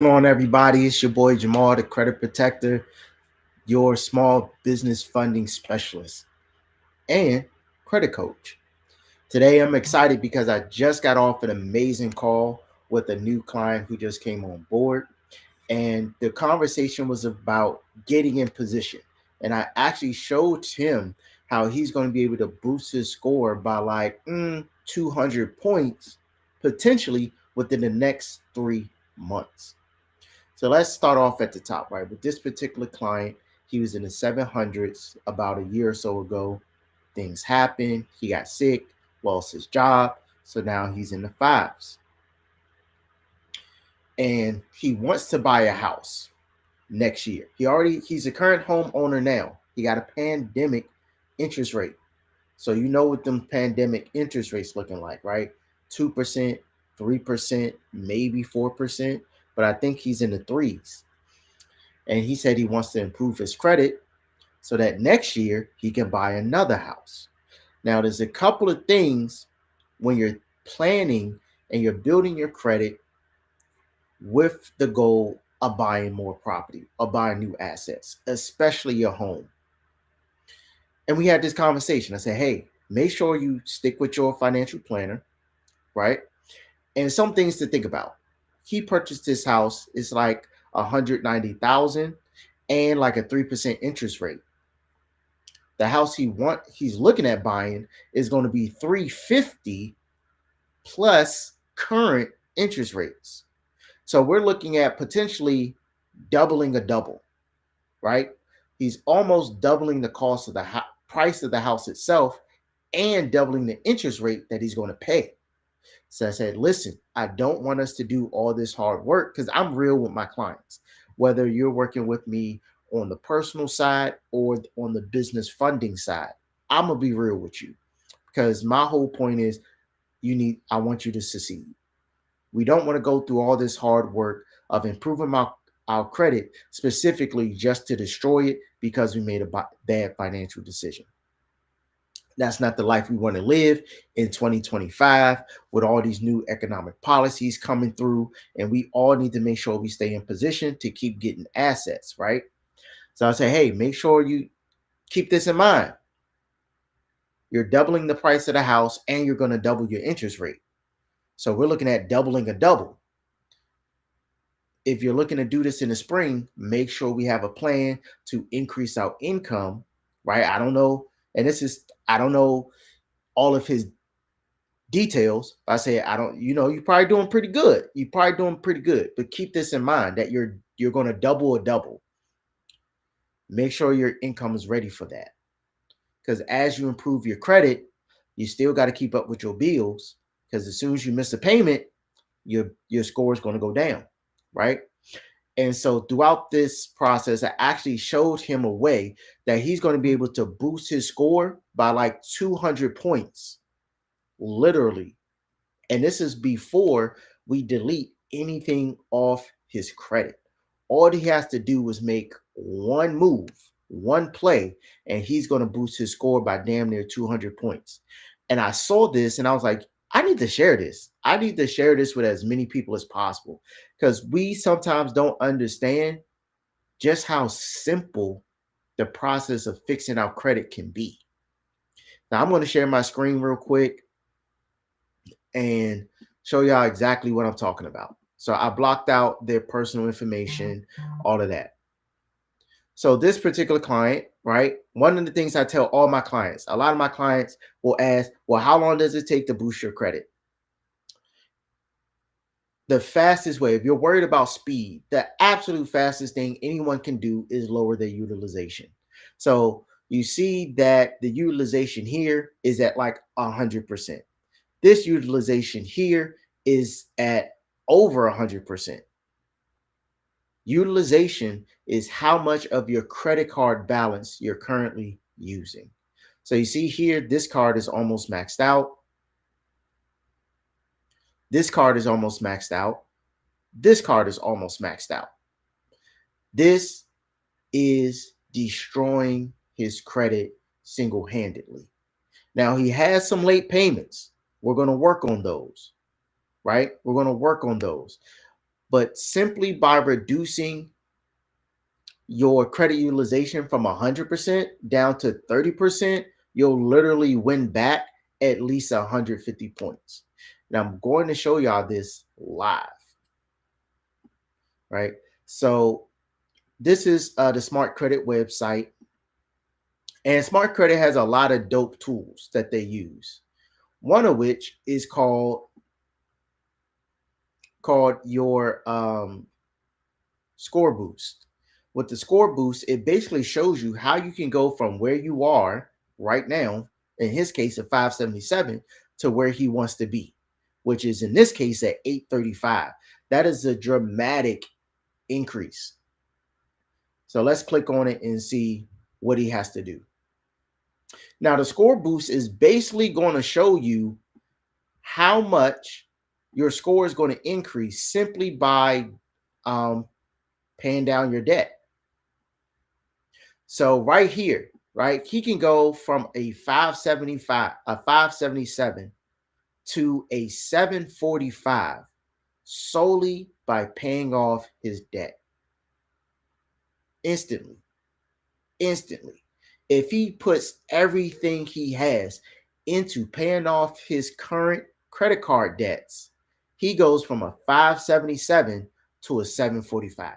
Going on, everybody? It's your boy Jamal, the credit protector, your small business funding specialist and credit coach. Today, I'm excited because I just got off an amazing call with a new client who just came on board. And the conversation was about getting in position. And I actually showed him how he's going to be able to boost his score by like 200 points potentially within the next 3 months. So let's start off at the top, right? With this particular client, he was in the 700s about a year or so ago. Things happened. He got sick, lost his job. So now he's in the fives. And he wants to buy a house next year. He's a current homeowner now. He got a pandemic interest rate. So you know what them pandemic interest rates looking like, right? 2%, 3%, maybe 4%. But I think he's in the threes. And he said he wants to improve his credit so that next year he can buy another house. Now, there's a couple of things when you're planning and you're building your credit with the goal of buying more property or buying new assets, especially your home. And we had this conversation. I said, hey, make sure you stick with your financial planner, right? And some things to think about. He purchased this house, it's like 190,000 and like a 3% interest rate. The house he's looking at buying is going to be 350 plus current interest rates. So we're looking at potentially doubling a double, right? He's almost doubling the cost of the price of the house itself and doubling the interest rate that he's going to pay. So I said, listen, I don't want us to do all this hard work because I'm real with my clients. Whether you're working with me on the personal side or on the business funding side, I'm going to be real with you because my whole point is I want you to succeed. We don't want to go through all this hard work of improving our credit specifically just to destroy it because we made a bad financial decision. That's not the life we want to live in 2025 with all these new economic policies coming through. And we all need to make sure we stay in position to keep getting assets, right? So I say, hey, make sure you keep this in mind. You're doubling the price of the house and you're going to double your interest rate. So we're looking at doubling a double. If you're looking to do this in the spring, make sure we have a plan to increase our income, right? I don't know. I don't know all of his details. I say, you're probably doing pretty good. You're probably doing pretty good, but keep this in mind that you're going to double a double. Make sure your income is ready for that. Because as you improve your credit, you still got to keep up with your bills. Because as soon as you miss a payment, your score is going to go down, right? And so throughout this process, I actually showed him a way that he's going to be able to boost his score by like 200 points, literally. And this is before we delete anything off his credit. All he has to do is make one move, one play, and he's going to boost his score by damn near 200 points. And I saw this and I was like, I need to share this. I need to share this with as many people as possible because we sometimes don't understand just how simple the process of fixing our credit can be. Now, I'm going to share my screen real quick and show y'all exactly what I'm talking about. So I blocked out their personal information, all of that. So this particular client, right? One of the things I tell all my clients, a lot of my clients will ask, well, how long does it take to boost your credit? The fastest way, if you're worried about speed, the absolute fastest thing anyone can do is lower their utilization. So you see that the utilization here is at like 100%. This utilization here is at over 100%. Utilization is how much of your credit card balance you're currently using. So you see here, this card is almost maxed out. This card is almost maxed out. This card is almost maxed out. This is destroying his credit single-handedly. Now, he has some late payments. We're going to work on those, right? We're going to work on those. But simply by reducing your credit utilization from 100% down to 30%, you'll literally win back at least 150 points. And I'm going to show y'all this live, right? So this is the Smart Credit website. And Smart Credit has a lot of dope tools that they use. One of which is called your Score Boost. With the Score Boost, it basically shows you how you can go from where you are right now, in his case at 577, to where he wants to be, which is in this case at 835. That is a dramatic increase. So let's click on it and see what he has to do. Now, the Score Boost is basically going to show you how much your score is going to increase simply by paying down your debt. So right here, right, he can go from a 577 to a 745 solely by paying off his debt. Instantly. If he puts everything he has into paying off his current credit card debts, he goes from a 577 to a 745.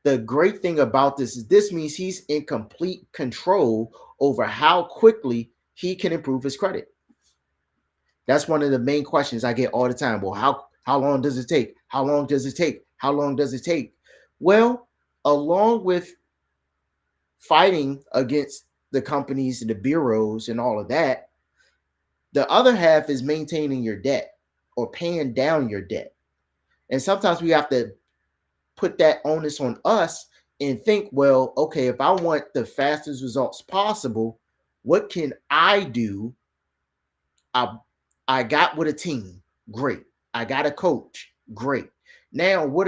The great thing about this is this means he's in complete control over how quickly he can improve his credit. That's one of the main questions I get all the time. Well, how long does it take? How long does it take? How long does it take? Well, along with fighting against the companies and the bureaus and all of that, the other half is maintaining your debt or paying down your debt. And sometimes we have to put that onus on us and think, well, okay, if I want the fastest results possible, what can I do? I got with a team, great. I got a coach, great. Now, what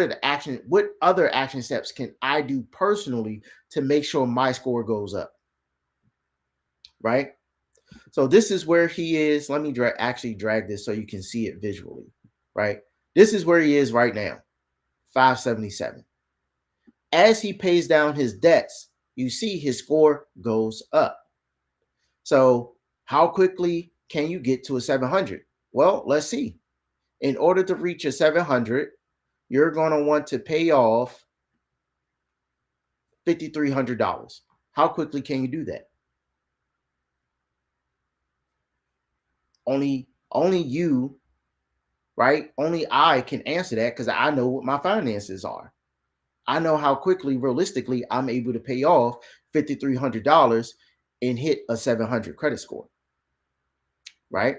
other action steps can I do personally to make sure my score goes up? Right? So this is where he is. Let me actually drag this so you can see it visually, right? This is where he is right now, 577. As he pays down his debts, you see his score goes up. So how quickly can you get to a 700? Well, let's see. In order to reach a 700, you're going to want to pay off $5,300. How quickly can you do that? Only you, right? Only I can answer that because I know what my finances are. I know how quickly, realistically, I'm able to pay off $5,300 and hit a 700 credit score. Right?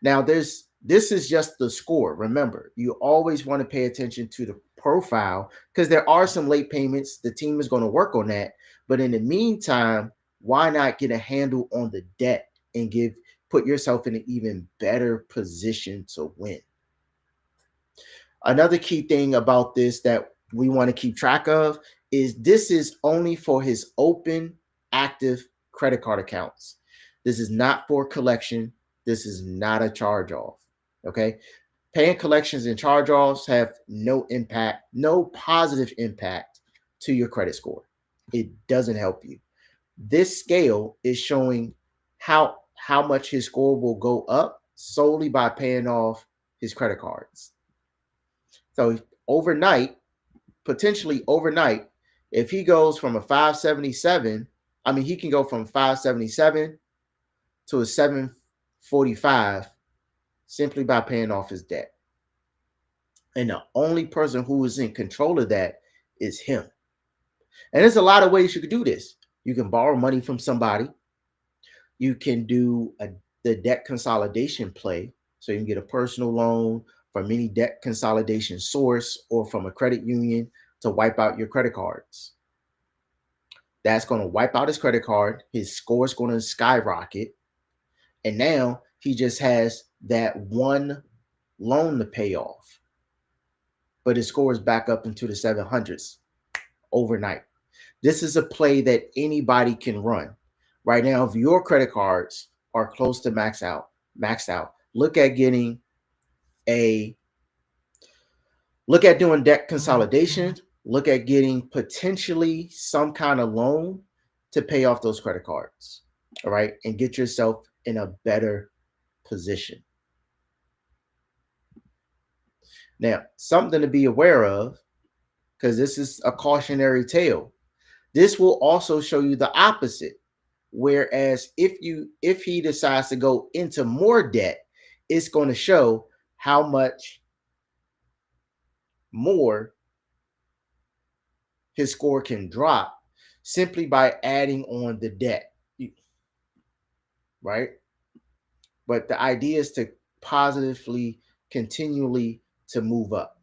Now, this is just the score. Remember, you always want to pay attention to the profile because there are some late payments. The team is going to work on that. But in the meantime, why not get a handle on the debt and put yourself in an even better position to win? Another key thing about this that we want to keep track of is this is only for his open, active credit card accounts. This is not for collection. This is not a charge-off. Okay. Paying collections and charge-offs have no impact, no positive impact to your credit score. It doesn't help you. This scale is showing how much his score will go up solely by paying off his credit cards. So potentially overnight, if he goes from a 577, he can go from 577 to a 745 simply by paying off his debt. And the only person who is in control of that is him. And there's a lot of ways you could do this. You can borrow money from somebody. You can do the debt consolidation play. So you can get a personal loan from any debt consolidation source or from a credit union to wipe out your credit cards. That's going to wipe out his credit card. His score is going to skyrocket. And now he just has that one loan to pay off. But his score is back up into the 700s overnight. This is a play that anybody can run. Right now, if your credit cards are close to maxed out, look at getting a Look at doing debt consolidation. Look at getting potentially some kind of loan to pay off those credit cards. All right. And get yourself in a better position. Now, something to be aware of, because this is a cautionary tale. This will also show you the opposite. Whereas if he decides to go into more debt, it's going to show how much more his score can drop simply by adding on the debt, right? But the idea is to positively, continually to move up.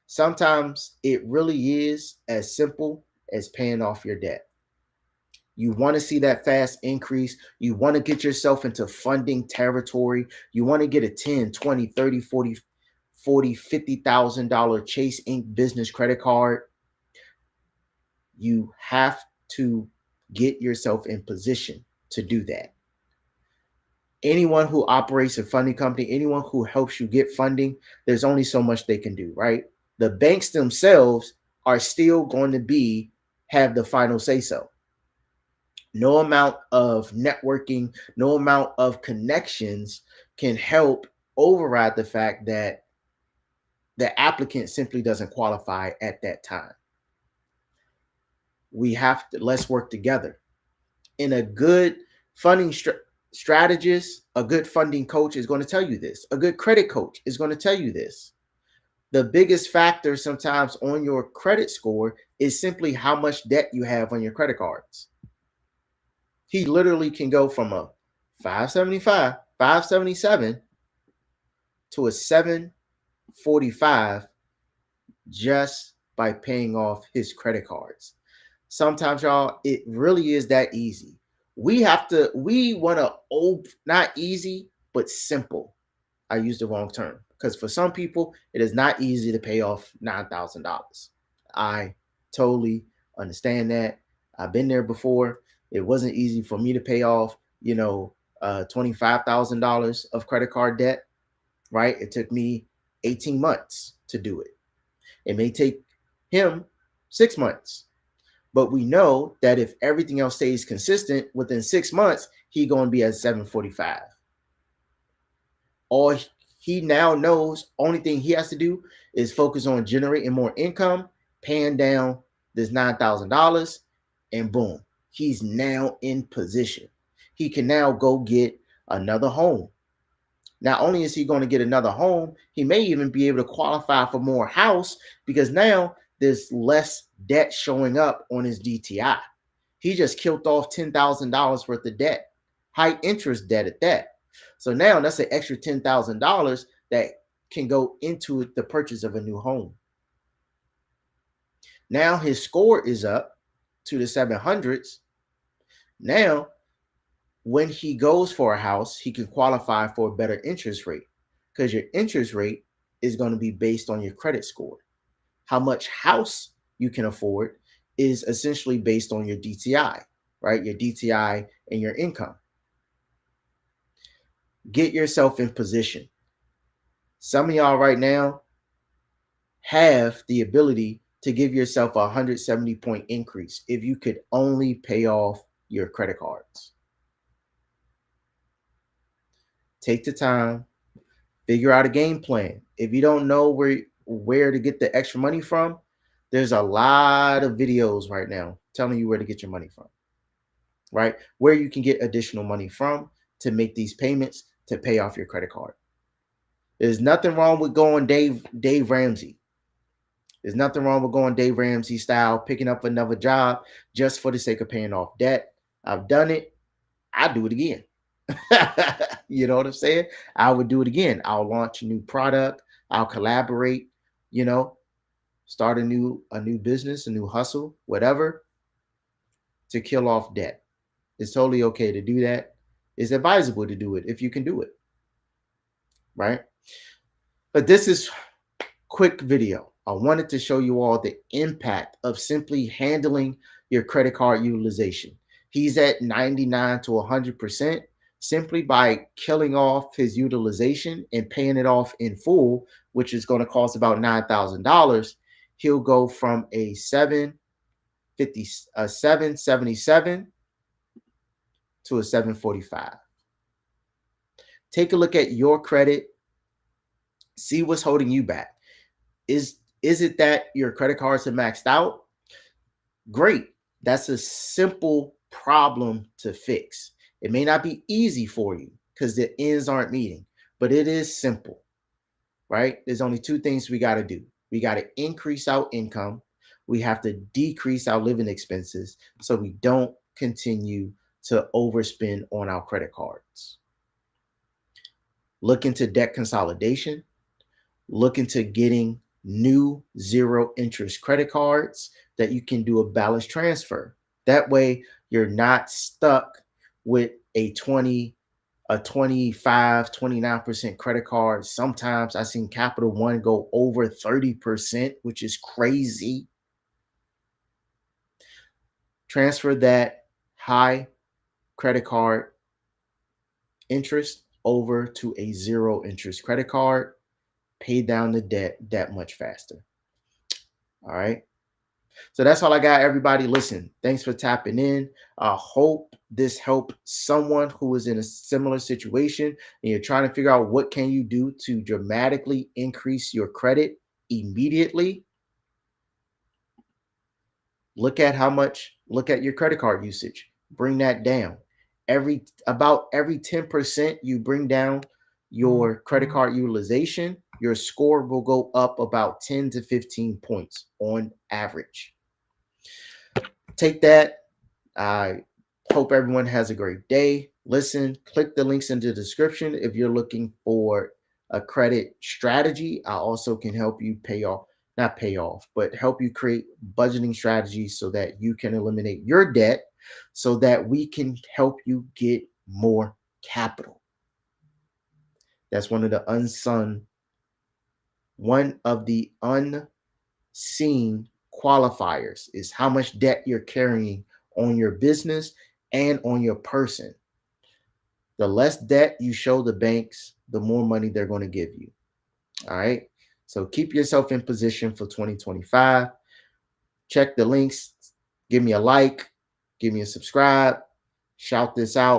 Sometimes it really is as simple as paying off your debt. You want to see that fast increase. You want to get yourself into funding territory. You want to get a 10, 20, 30, 40, $50,000 Chase Inc. business credit card. You have to get yourself in position to do that. Anyone who operates a funding company, anyone who helps you get funding, there's only so much they can do, right? The banks themselves are still going to have the final say so. No amount of networking, no amount of connections can help override the fact that the applicant simply doesn't qualify at that time. Let's work together. And a good funding strategist, a good funding coach is going to tell you this. A good credit coach is going to tell you this. The biggest factor sometimes on your credit score is simply how much debt you have on your credit cards. He literally can go from a 575, 577 to a 745 just by paying off his credit cards. Sometimes, y'all, it really is that easy. We want to, not easy, but simple. I used the wrong term because for some people, it is not easy to pay off $9,000. I totally understand that. I've been there before. It wasn't easy for me to pay off, $25,000 of credit card debt, right? It took me 18 months to do it. It may take him 6 months. But we know that if everything else stays consistent, within 6 months, he's going to be at 745. All he now knows, only thing he has to do is focus on generating more income, paying down this $9,000, and boom, he's now in position. He can now go get another home. Not only is he going to get another home, he may even be able to qualify for more house because now there's less debt showing up on his DTI. He just killed off $10,000 worth of debt, high interest debt at that. So now that's an extra $10,000 that can go into the purchase of a new home. Now his score is up to the 700s. Now, when he goes for a house, he can qualify for a better interest rate because your interest rate is going to be based on your credit score. How much house you can afford is essentially based on your DTI, right? Your DTI and your income. Get yourself in position. Some of y'all right now have the ability to give yourself a 170-point increase if you could only pay off your credit cards. Take the time, figure out a game plan. If you don't know where to get the extra money from, there's a lot of videos right now telling you where to get your money from, right? Where you can get additional money from to make these payments to pay off your credit card. There's nothing wrong with going Dave Ramsey. There's nothing wrong with going Dave Ramsey style, picking up another job just for the sake of paying off debt. I've done it. I'll do it again. You know what I'm saying? I would do it again. I'll launch a new product. I'll collaborate, start a new business, a new hustle, whatever, to kill off debt. It's totally okay to do that. It's advisable to do it if you can do it, right? But this is quick video. I wanted to show you all the impact of simply handling your credit card utilization. He's at 99 to 100%. simply by killing off his utilization and paying it off in full, which is going to cost about $9,000. He'll go from a 777 to a 745. Take a look at your credit. See what's holding you back. Is it that your credit cards are maxed out? Great. That's a simple problem to fix. It may not be easy for you because the ends aren't meeting, but it is simple, right? There's only two things we got to do. We got to increase our income. We have to decrease our living expenses so we don't continue to overspend on our credit cards. Look into debt consolidation. Look into getting new zero interest credit cards that you can do a balance transfer. That way you're not stuck with a 25, 29% credit card. Sometimes I've seen Capital One go over 30%, which is crazy. Transfer that high credit card interest over to a zero interest credit card. Pay down the debt that much faster. All right. So that's all I got, everybody. Listen, thanks for tapping in. I hope this helped someone who is in a similar situation and you're trying to figure out what can you do to dramatically increase your credit immediately. Look at your credit card usage. Bring that down. About every 10% you bring down your credit card utilization, your score will go up about 10 to 15 points on average. Take that. I hope everyone has a great day. Listen, click the links in the description if you're looking for a credit strategy. I also can help you help you create budgeting strategies so that you can eliminate your debt so that we can help you get more capital. That's one of the unseen qualifiers is how much debt you're carrying on your business and on your person. The less debt you show the banks, the more money they're going to give you. All right. So keep yourself in position for 2025. Check the links. Give me a like. Give me a subscribe. Shout this out.